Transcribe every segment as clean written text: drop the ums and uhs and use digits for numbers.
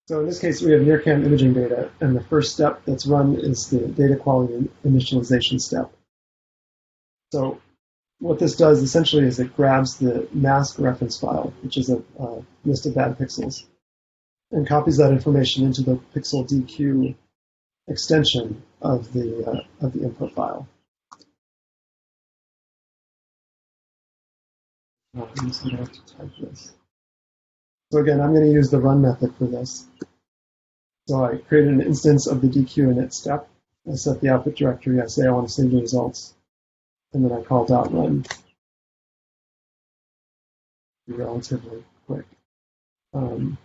So in this case, we have near-cam imaging data, and the first step that's run is the data quality initialization step. So what this does essentially is it grabs the mask reference file, which is a list of bad pixels, and copies that information into the pixel DQ extension of the input file. I'm just going to have to type this. So again, I'm going to use the run method for this. So I created an instance of the DQ init step. I set the output directory. I say I want to save the results. And then I call .run. Be relatively quick. So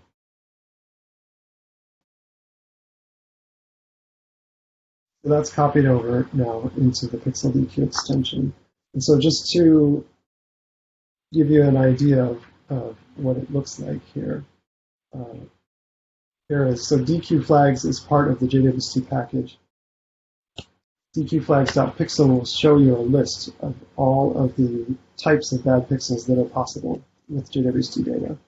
that's copied over now into the pixel DQ extension. And so just to give you an idea of what it looks like here, here is, so DQ flags is part of the JWST package. DQflags.pixel will show you a list of all of the types of bad pixels that are possible with JWST data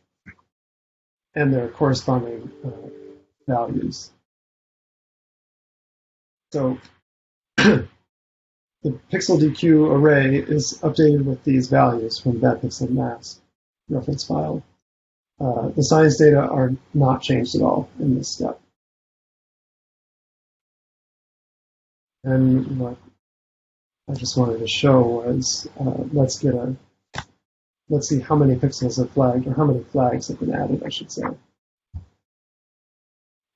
and their corresponding values. So the pixel DQ array is updated with these values from bad pixel mask reference file. The science data are not changed at all in this step. And what I just wanted to show was, let's see how many pixels are flagged, or how many flags have been added, I should say.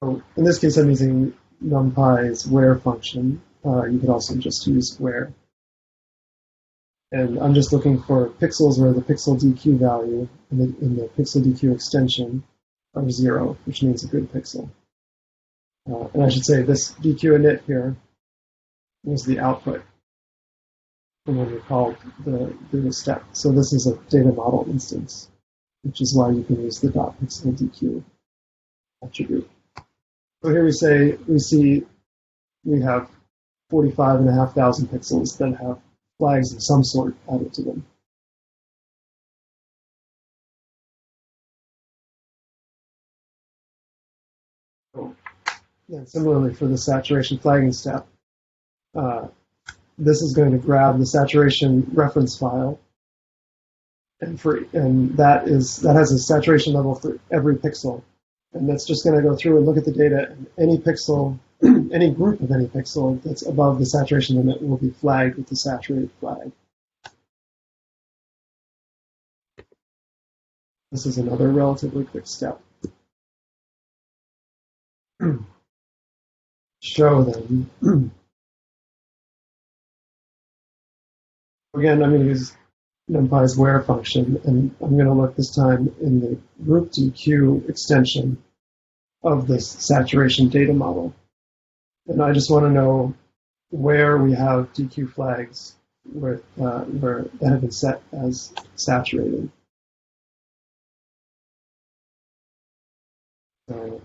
So in this case, I'm using NumPy's where function. You could also just use where. And I'm just looking for pixels where the pixel DQ value in the pixel DQ extension are 0, which means a good pixel. And I should say this DQ init here was the output from when we called the step. So this is a data model instance, which is why you can use the .pixel DQ attribute. So here we have 45,500 pixels that have flags of some sort added to them. So, yeah, similarly for the saturation flagging step, this is going to grab the saturation reference file, and that has a saturation level for every pixel, and that's just going to go through and look at the data, and any pixel, any group of any pixel that's above the saturation limit will be flagged with the saturated flag. This is another relatively quick step. Show them. Again, I'm going to use NumPy's where function, and I'm going to look this time in the group DQ extension of this saturation data model. And I just want to know where we have DQ flags where that have been set as saturated. So,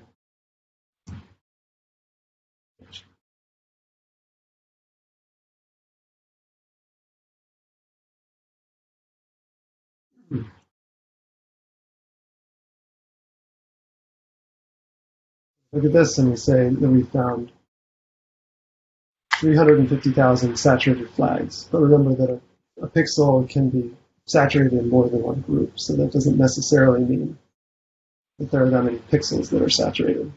look at this, and we say that we found 350,000 saturated flags. But remember that a pixel can be saturated in more than one group, so that doesn't necessarily mean that there are that many pixels that are saturated.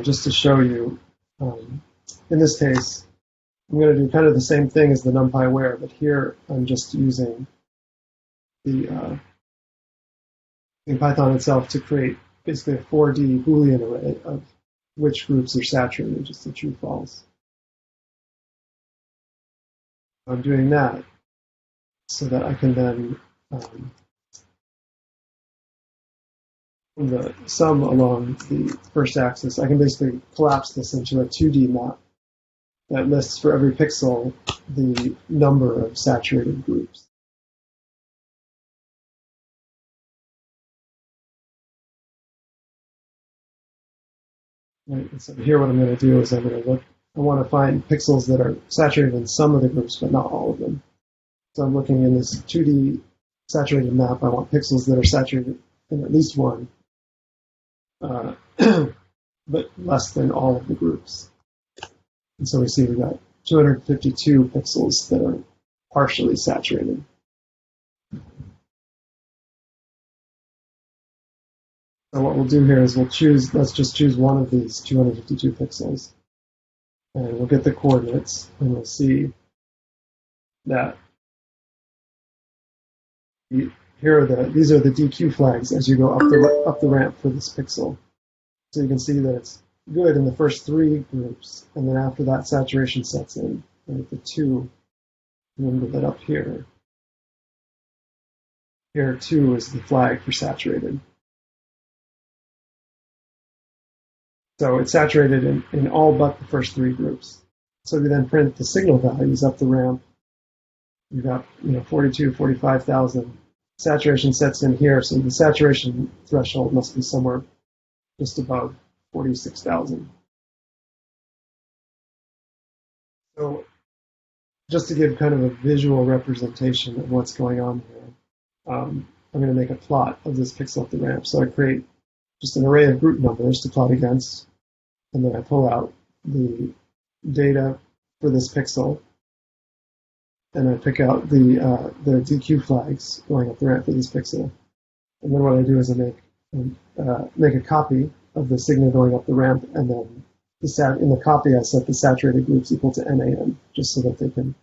Just to show you, in this case, I'm going to do kind of the same thing as the NumPy where, but here I'm just using the in Python itself to create basically a 4D Boolean array of which groups are saturated, just a true false. I'm doing that so that I can then the sum along the first axis, I can basically collapse this into a 2D map that lists for every pixel the number of saturated groups. Right, and so here what I'm going to do is I'm going to look I want to find pixels that are saturated in some of the groups, but not all of them. So I'm looking in this 2D saturated map. I want pixels that are saturated in at least one, but less than all of the groups. And so we see we've got 252 pixels that are partially saturated. So what we'll do here is let's just choose one of these 252 pixels. And we'll get the coordinates, and we'll see that these are the DQ flags as you go up the ramp for this pixel. So you can see that it's good in the first 3 groups, and then after that saturation sets in. And at the 2, remember that up here, 2 is the flag for saturated. So it's saturated in all but the first 3 groups. So we then print the signal values up the ramp. You've got 42, 45,000. Saturation sets in here, so the saturation threshold must be somewhere just above 46,000. So just to give kind of a visual representation of what's going on here, I'm going to make a plot of this pixel up the ramp. So I create just an array of group numbers to plot against, and then I pull out the data for this pixel, and I pick out the DQ flags going up the ramp for this pixel. And then what I do is I make a copy of the signal going up the ramp, and then in the copy I set the saturated groups equal to NAM, just so that they can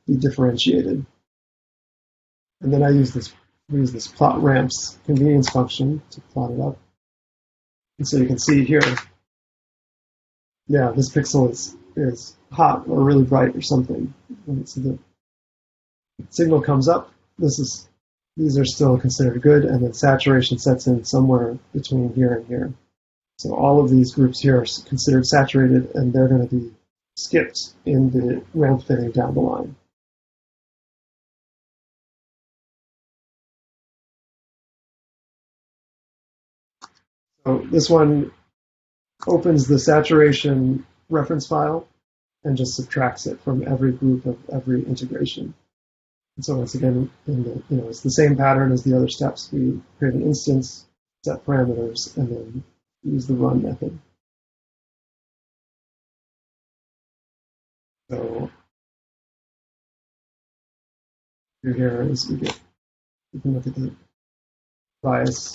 be differentiated. And then I use this plot ramps convenience function to plot it up. And so you can see here, yeah, this pixel is hot or really bright or something. So the signal comes up. These are still considered good, and then saturation sets in somewhere between here and here. So all of these groups here are considered saturated, and they're going to be skipped in the ramp fitting down the line. So this one opens the saturation reference file and just subtracts it from every group of every integration. And so once again, it's the same pattern as the other steps. We create an instance, set parameters, and then use the run method. So here is we can look at the bias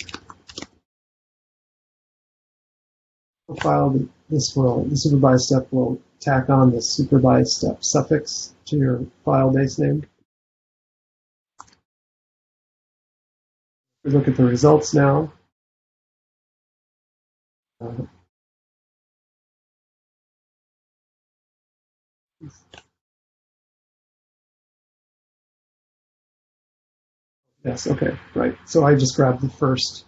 file. The super bias step will tack on the super bias step suffix to your file base name. We look at the results now. Yes, okay, right. So I just grabbed the first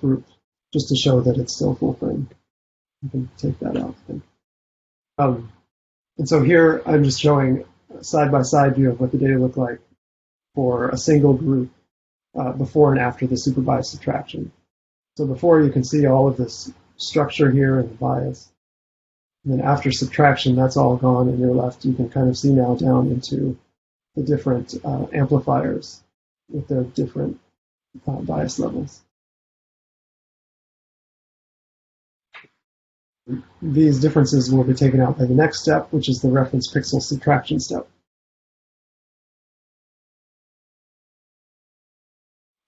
group just to show that it's still full frame. You can take that out, I think. And so here I'm just showing a side-by-side view of what the data look like for a single group before and after the super bias subtraction. So before, you can see all of this structure here and the bias. And then after subtraction, that's all gone, and you're left, you can kind of see now down into the different amplifiers with their different bias levels. These differences will be taken out by the next step, which is the reference pixel subtraction step.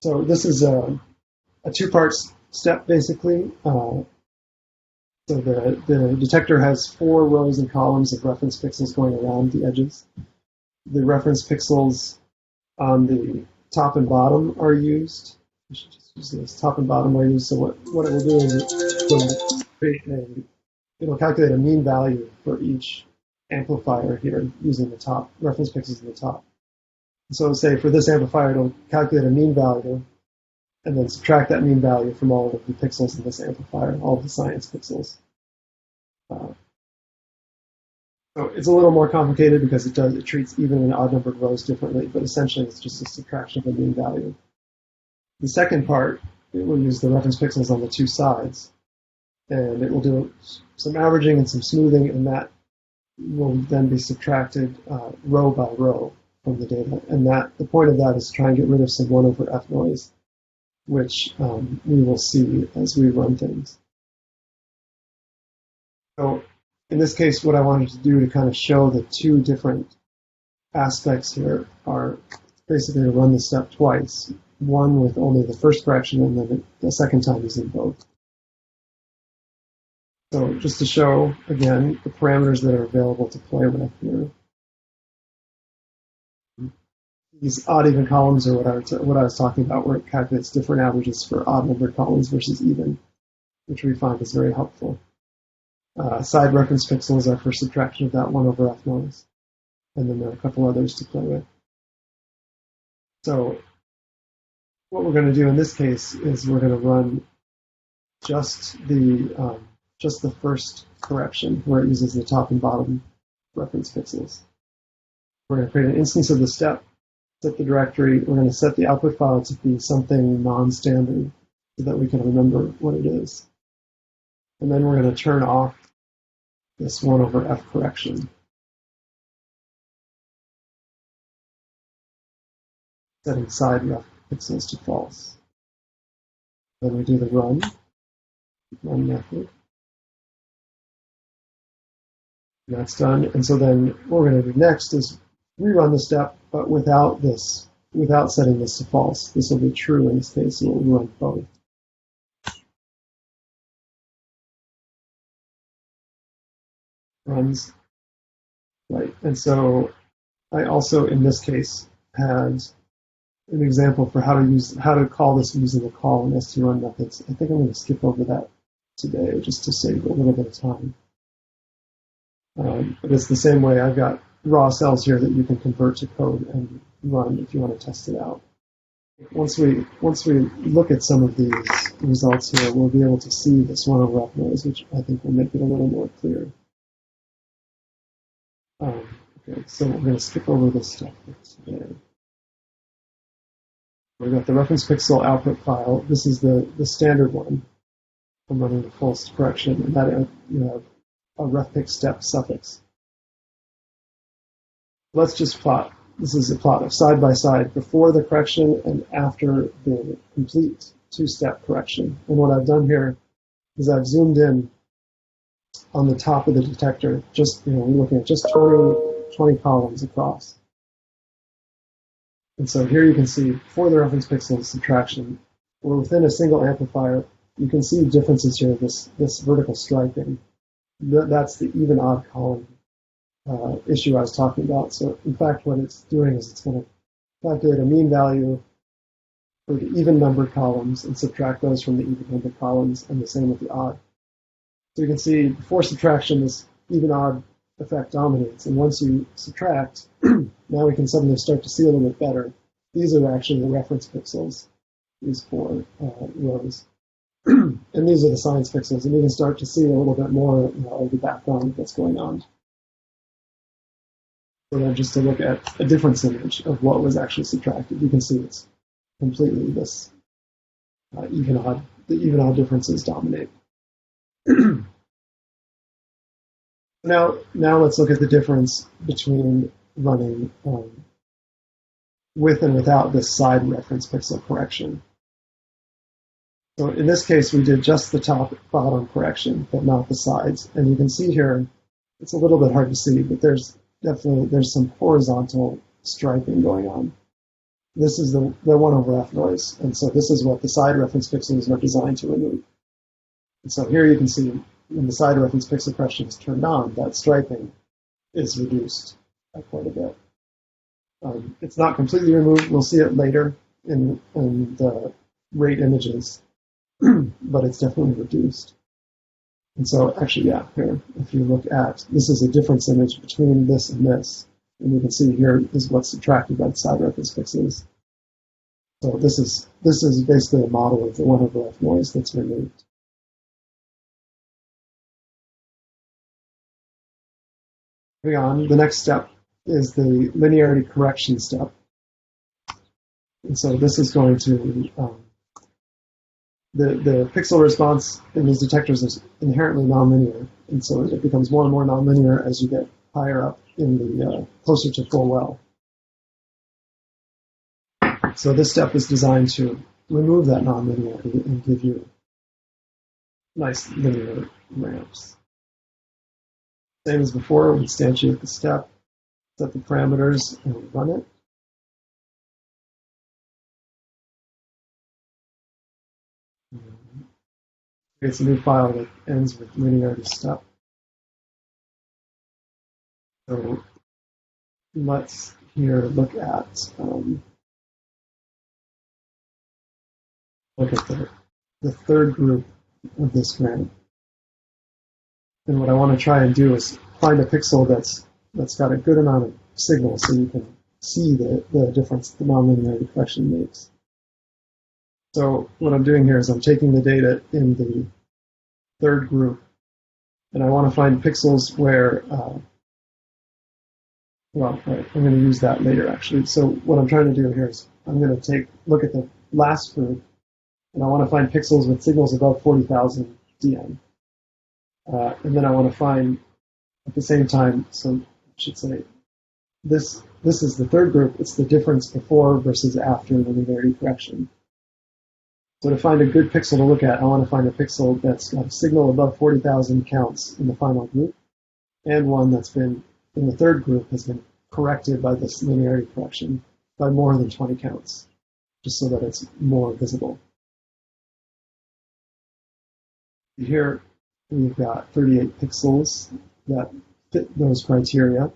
So this is a two-part step, basically. So the detector has 4 rows and columns of reference pixels going around the edges. The reference pixels on the top and bottom are used. I should just use this. Top and bottom are used. So what it will do is it'll calculate a mean value for each amplifier here using the top reference pixels in the top. So say for this amplifier, it'll calculate a mean value and then subtract that mean value from all of the pixels in this amplifier, all of the science pixels. So it's a little more complicated because it treats even and odd numbered rows differently, but essentially it's just a subtraction of the mean value. The second part, it will use the reference pixels on the 2 sides, and it will do some averaging and some smoothing, and that will then be subtracted row by row from the data. And the point of that is to try and get rid of some 1 over F noise, which we will see as we run things. So in this case, what I wanted to do to kind of show the two different aspects here are basically to run the step twice, one with only the first correction and then the second time using both. So just to show, again, the parameters that are available to play with here. These odd-even columns are what I was talking about, where it calculates different averages for odd-numbered columns versus even, which we find is very helpful. Side reference pixels are for subtraction of that 1 over F noise. And then there are a couple others to play with. So what we're going to do in this case is we're going to run just the first correction, where it uses the top and bottom reference pixels. We're going to create an instance of the step, set the directory. We're going to set the output file to be something non-standard so that we can remember what it is. And then we're going to turn off this 1 over F correction, setting side ref pixels to false. Then we do the run method. And that's done. And so then what we're going to do next is rerun the step, but without setting this to false. This will be true in this case, so we'll run both. Runs. Right. And so I also, in this case, had an example for how to call this using the call and strun methods. I think I'm going to skip over that today just to save a little bit of time. But it's the same way. I've got raw cells here that you can convert to code and run if you want to test it out. Once we look at some of these results here, we'll be able to see this 1 over F noise, which I think will make it a little more clear. Okay, so we're going to skip over this stuff today. We've got the reference pixel output file. This is the standard one from running the false correction, and that you have a refpic step suffix. Let's just plot. This is a plot of side by side before the correction and after the complete two-step correction. And what I've done here is I've zoomed in on the top of the detector. Just we're looking at just 20 columns across. And so here you can see for the reference pixel subtraction, we're within a single amplifier. You can see differences here. This vertical striping. That's the even odd column issue I was talking about. So in fact, what it's doing is it's going to calculate a mean value for the even numbered columns and subtract those from the even numbered columns, and the same with the odd. So you can see before subtraction, this even odd effect dominates, and once you subtract, now we can suddenly start to see a little bit better. These are actually the reference pixels, these 4 rows. And these are the science pixels, and you can start to see a little bit more of the background of what's going on. So then just to look at a difference image of what was actually subtracted, you can see it's completely this the even odd differences dominate. Now let's look at the difference between running with and without this side reference pixel correction. So in this case, we did just the top bottom correction, but not the sides. And you can see here, it's a little bit hard to see, but there's some horizontal striping going on. This is the 1 over F noise, and so this is what the side reference pixels are designed to remove. And so here you can see when the side reference pixel correction is turned on, that striping is reduced by quite a bit. It's not completely removed. We'll see it later in the rate images, but it's definitely reduced. And so actually, yeah, here, if you look at, this is a difference image between this and this. And you can see here is what's subtracted by the side reference pixels. So this is basically a model of the 1 over F noise that's removed. Moving on, the next step is the linearity correction step. And so this is going to, the pixel response in these detectors is inherently nonlinear. And so it becomes more and more nonlinear as you get higher up in the closer to full well. So this step is designed to remove that nonlinearity and give you nice linear ramps. Same as before, we instantiate the step, set the parameters, and run it. Creates a new file that ends with linearity step. So let's here look at the third group of this ramp. And what I want to try and do is find a pixel that's got a good amount of signal so you can see the difference the nonlinearity correction makes. So what I'm doing here is I'm taking the data in the third group, and I want to find pixels where, well, right, I'm going to use that later actually. So what I'm trying to do here is I'm going to look at the last group, and I want to find pixels with signals above 40,000 dm. And then I want to find, at the same time, so I should say, this is the third group. It's the difference before versus after linearity correction. So to find a good pixel to look at, I want to find a pixel that's got a signal above 40,000 counts in the final group, and one that's been, in the third group, has been corrected by this linearity correction by more than 20 counts, just so that it's more visible. Here, we've got 38 pixels that fit those criteria.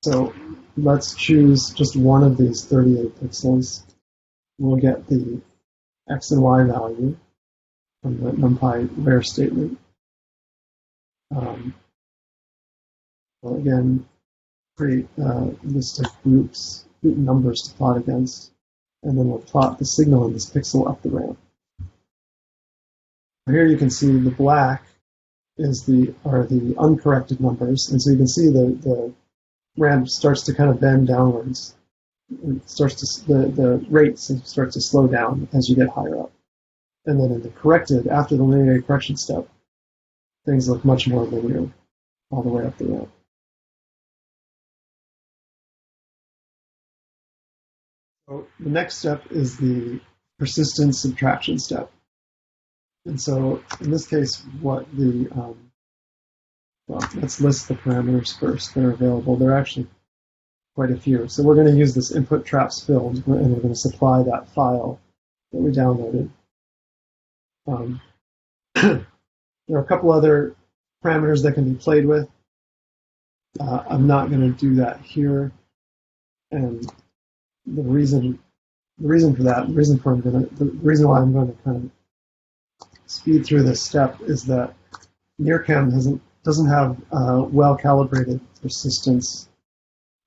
So let's choose just one of these 38 pixels. We'll get the x and y value from the NumPy where statement. We'll again create a list of group numbers to plot against, and then we'll plot the signal in this pixel up the ramp. Here you can see the black are the uncorrected numbers, and so you can see the ramp starts to kind of bend downwards. It starts to the rate starts to slow down as you get higher up, and then in the corrected, after the linearity correction step, things look much more linear all the way up the ramp. So the next step is the persistent subtraction step. And so in this case, what well, let's list the parameters first that are available. There are actually quite a few. So we're going to use this input traps filled, and we're going to supply that file that we downloaded. There are a couple other parameters that can be played with. I'm not going to do that here, and the reason why I'm going to kind of speed through this step is that NearChem doesn't have a well-calibrated persistence,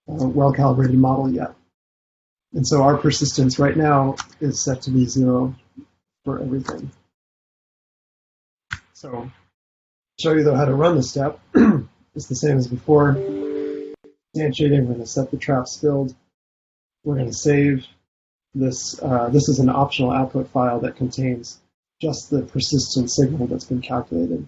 well-calibrated model yet, and so our persistence right now is set to be 0 for everything. So, to show you though how to run the step, it's the same as before. Instantiating, we're going to set the traps filled. We're going to save this. This is an optional output file that contains just the persistent signal that's been calculated.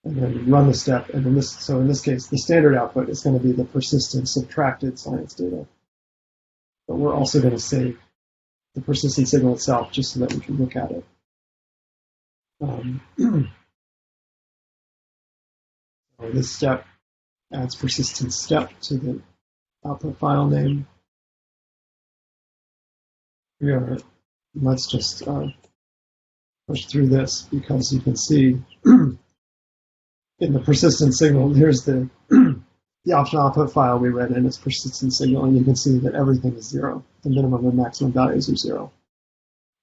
And then run the step. And in this case, the standard output is going to be the persistent subtracted science data. But we're also going to save the persistent signal itself just so that we can look at it. So this step adds persistent step to the output file name. Let's just push through this because you can see in the persistent signal, here's the optional output file we read in its persistent signal, and you can see that everything is 0. The minimum and maximum values are 0.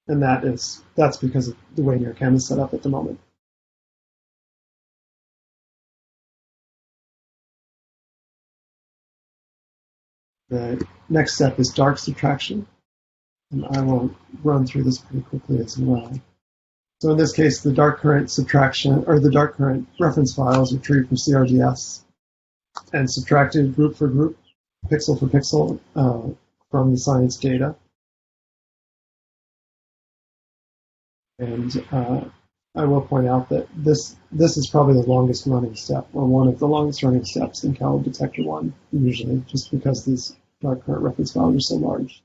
And that's because of the way NearChem is set up at the moment. The next step is dark subtraction, and I will run through this pretty quickly as well. So in this case, the dark current subtraction, or the dark current reference file is retrieved from CRDS and subtracted group for group, pixel for pixel from the science data. And I will point out that this is probably the longest running step, or one of the longest running steps in JWebDetector1, usually, just because these dark current reference values are so large.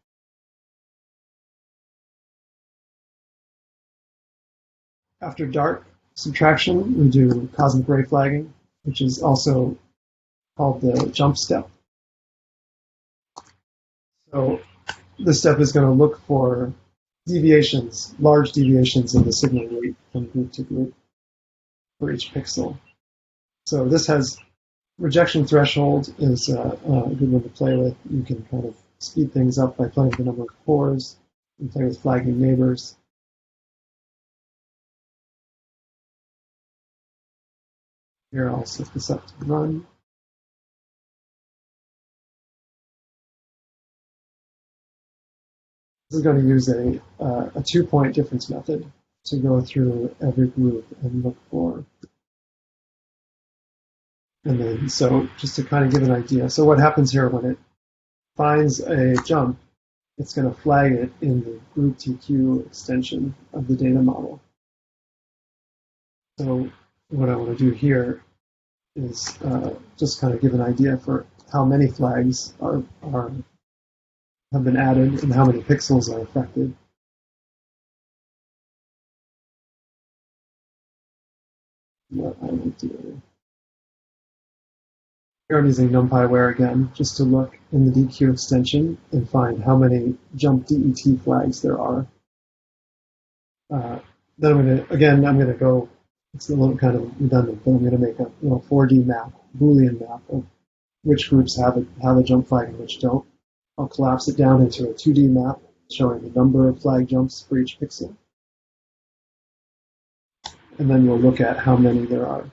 After dark subtraction, we do cosmic ray flagging, which is also called the jump step. So this step is going to look for deviations, large deviations in the signal rate from group to group for each pixel. So this has rejection threshold is a good one to play with. You can kind of speed things up by playing with the number of cores and play with flagging neighbors. Here I'll set this up to run. This is going to use a 2-point difference method to go through every group and look for. And then, so just to kind of give an idea, so what happens here when it finds a jump, it's going to flag it in the group TQ extension of the data model. So what I want to do here is just kind of give an idea for how many flags have been added and how many pixels are affected. What I will do. Here I'm using NumPy-where again, just to look in the DQ extension and find how many jump DET flags there are. Then I'm going to go, it's a little kind of redundant, but I'm going to make a 4D map, Boolean map of which groups have a jump flag and which don't. I'll collapse it down into a 2D map showing the number of flag jumps for each pixel. And then we'll look at how many there are.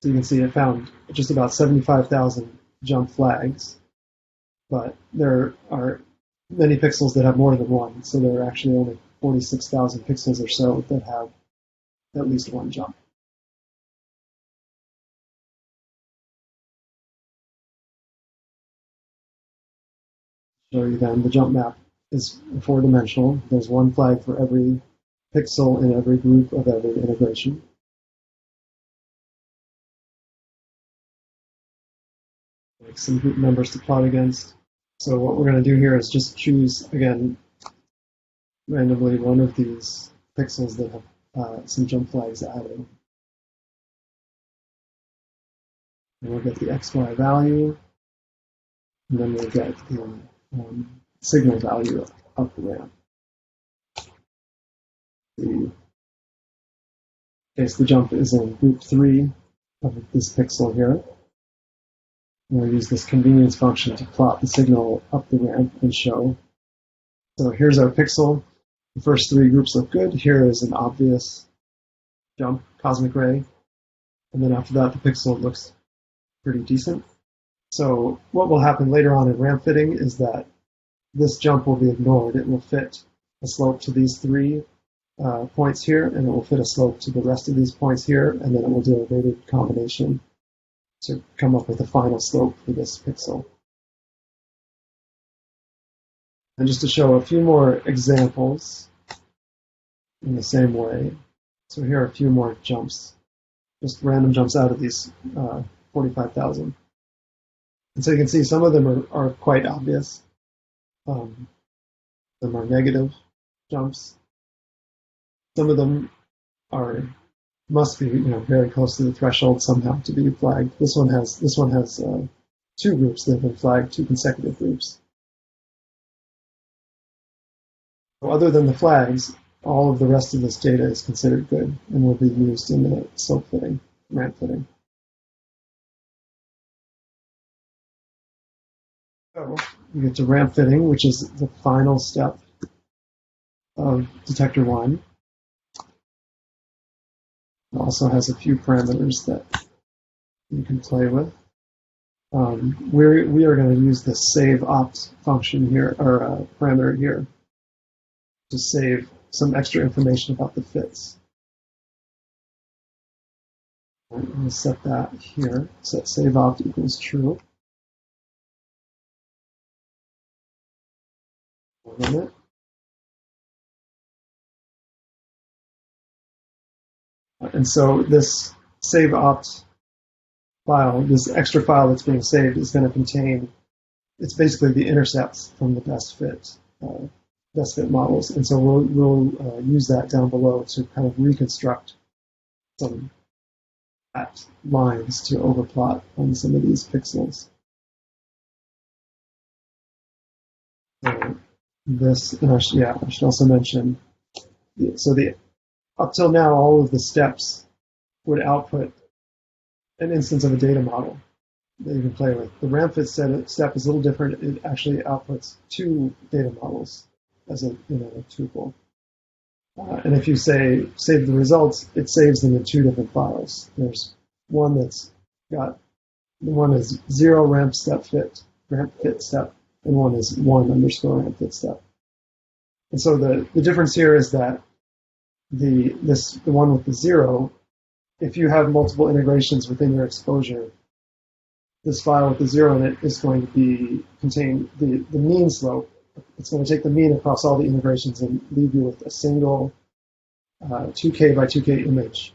So you can see it found just about 75,000 jump flags, but there are many pixels that have more than one, so there are actually only 46,000 pixels or so that have at least one jump. Show you then the jump map is 4-dimensional. There's one flag for every pixel in every group of every integration. Like some group numbers to plot against. So what we're going to do here is just choose, again, randomly one of these pixels that have some jump flags added. And we'll get the XY value, and then we'll get the signal value up the ramp. The jump is in group 3 of this pixel here. We'll use this convenience function to plot the signal up the ramp and show. So here's our pixel. The first 3 groups look good. Here is an obvious jump, cosmic ray. And then after that, the pixel looks pretty decent. So what will happen later on in ramp fitting is that this jump will be ignored. It will fit a slope to these 3 points here, and it will fit a slope to the rest of these points here, and then it will do a weighted combination to come up with a final slope for this pixel. And just to show a few more examples in the same way, so here are a few more jumps, just random jumps out of these 45,000. And so you can see some of them are quite obvious. Some are negative jumps. Some of them must be very close to the threshold somehow to be flagged. This one has 2 groups that have been flagged, 2 consecutive groups. So other than the flags, all of the rest of this data is considered good and will be used in the slope fitting, ramp fitting. So we get to ramp fitting, which is the final step of detector 1. It also has a few parameters that you can play with. We are going to use the save opt function here, or parameter here, to save some extra information about the fits. I'm going to set that here. Set save opt equals true. Run it. And so this save opt file, this extra file that's being saved, is going to contain, it's basically the intercepts from the best fit models. And so we'll use that down below to kind of reconstruct some lines to overplot on some of these pixels. So this, and I should also mention, so up till now, all of the steps would output an instance of a data model that you can play with. The ramp fit step is a little different. It actually outputs 2 data models as a tuple. And if you say save the results, it saves them in 2 different files. There's one that's got, one is 0 ramp fit step, and one is 1 _ ramp fit step. And so the difference here is that the one with the 0, if you have multiple integrations within your exposure, this file with the 0 in it is going to contain the mean slope. It's going to take the mean across all the integrations and leave you with a single 2K by 2K image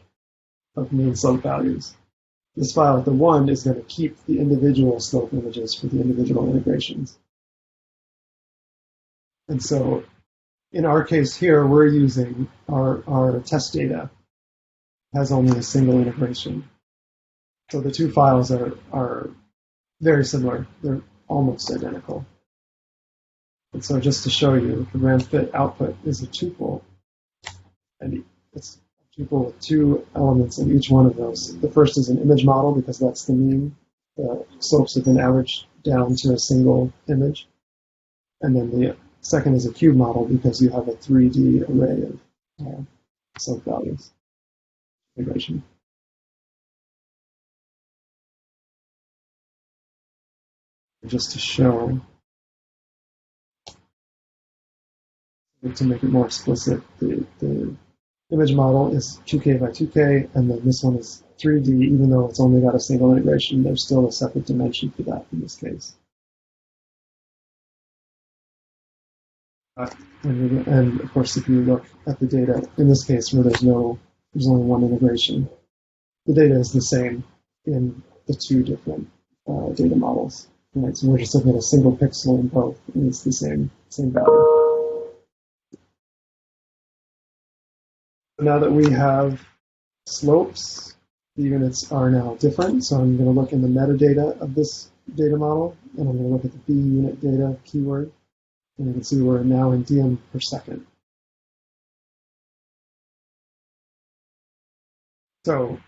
of mean slope values. This file with the 1 is going to keep the individual slope images for the individual integrations. And so in our case here, we're using our test data has only a single integration. So the 2 files are very similar. They're almost identical. And so just to show you, the ramp fit output is a tuple, and it's a tuple with 2 elements in each one of those. The first is an image model because that's the mean. The slopes have been averaged down to a single image. And then the second is a cube model because you have a 3D array of slope values. Integration. Just to show, to make it more explicit, the image model is 2K by 2K, and then this one is 3D. Even though it's only got a single integration, there's still a separate dimension for that in this case. And of course, if you look at the data, in this case where there's only one integration, the data is the same in the 2 different data models. Right, so we're just looking at a single pixel in both, and it's the same value. Now that we have slopes, the units are now different. So I'm going to look in the metadata of this data model, and I'm going to look at the B unit data keyword, and you can see we're now in dm per second. So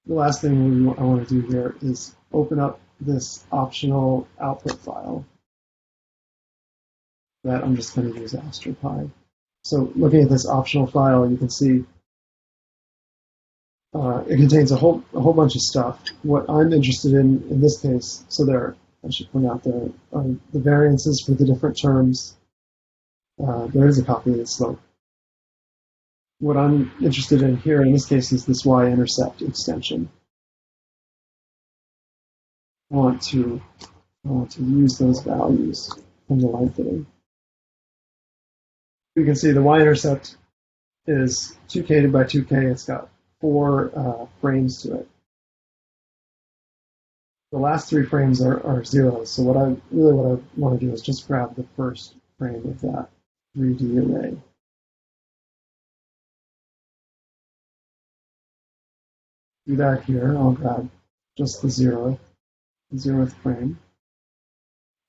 the last thing I want to do here is open up this optional output file that I'm just going to use AstroPi. So looking at this optional file, you can see it contains a whole bunch of stuff. What I'm interested in this case, so I should point out there are the variances for the different terms. There is a copy of the slope. What I'm interested in here in this case is this y-intercept extension. I want to use those values from the line fitting. You can see the y-intercept is 2K by 2K. It's got 4 frames to it. The last 3 frames are zeros. So what I want to do is just grab the first frame of that 3D array. Do that here. I'll grab just the 0th frame.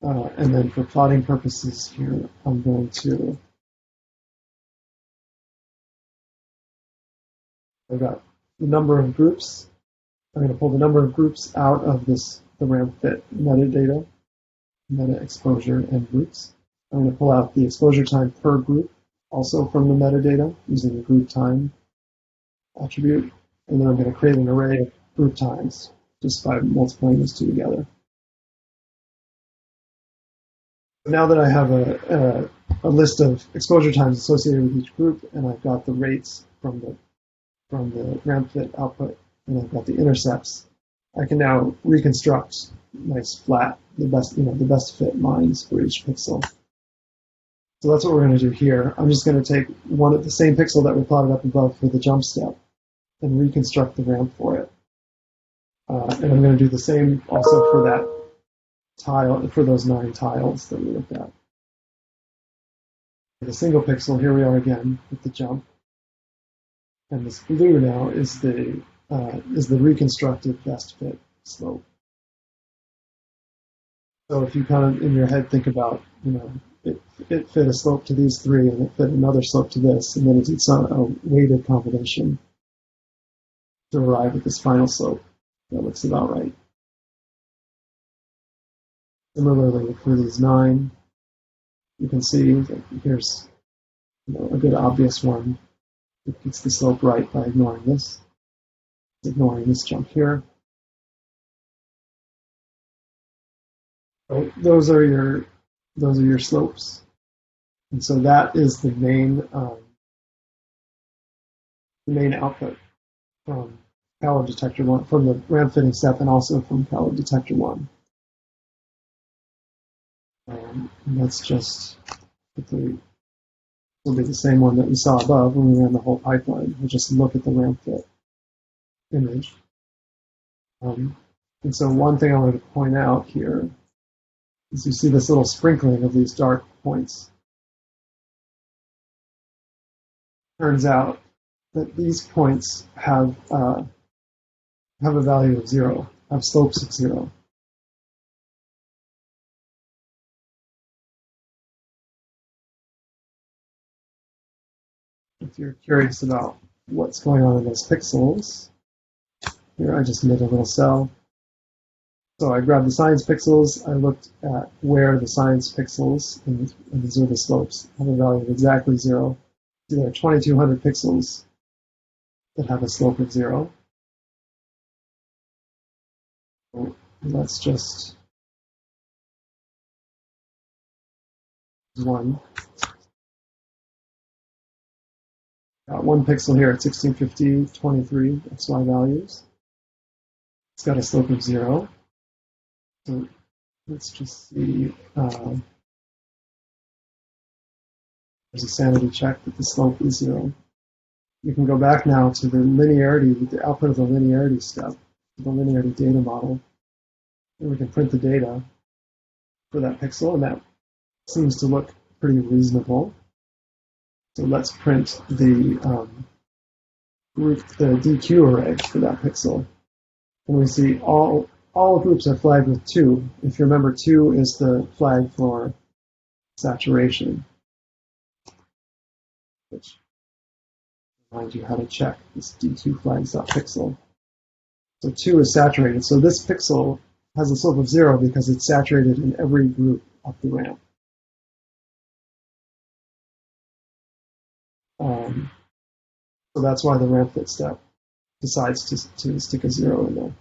And then for plotting purposes here, I'm going to, I've got the number of groups. I'm going to pull the number of groups out of the ramp fit metadata, meta exposure and groups. I'm going to pull out the exposure time per group, also from the metadata, using the group time attribute. And then I'm going to create an array of group times just by multiplying those 2 together. Now that I have a list of exposure times associated with each group, and I've got the rates from the ramp fit output, and I've got the intercepts, I can now reconstruct nice flat, the best fit lines for each pixel. So that's what we're going to do here. I'm just going to take the same pixel that we plotted up above for the jump step, and reconstruct the ramp for it. And I'm going to do the same also for that tile, for those 9 tiles that we looked at. The single pixel, here we are again with the jump. And this blue now is the reconstructed best fit slope. So if you kind of in your head think about, it fit a slope to these 3 and it fit another slope to this, and then it's a weighted combination to arrive at this final slope. That looks about right. Similarly, for these 9, you can see that here's a good obvious one. It gets the slope right by ignoring this. It's ignoring this jump here. So those are your slopes, and so that is the main output from Detector1, from the ramp fitting step, and also from Detector1. And that's just will be the same one that we saw above when we ran the whole pipeline. We'll just look at the ramp fit image. And so one thing I wanted to point out here is you see this little sprinkling of these dark points. Turns out that these points have a value of 0, have slopes of 0. If you're curious about what's going on in those pixels, here I just made a little cell. So I grabbed the science pixels, I looked at where the science pixels, and these are the slopes, have a value of exactly 0. So there are 2,200 pixels that have a slope of 0. So let's just one. Got 1 pixel here at 1650, 23 XY values. It's got a slope of 0. So let's just see. There's a sanity check that the slope is 0. You can go back now to the linearity, the output of the linearity step, the linearity data model, and we can print the data for that pixel, and that seems to look pretty reasonable. So let's print the DQ array for that pixel, and we see all groups are flagged with 2. If you remember, 2 is the flag for saturation, which reminds you how to check this DQ flags.pixel. So 2 is saturated. So this pixel has a slope of 0 because it's saturated in every group up the ramp. So that's why the ramp fit step decides to stick a 0 in there.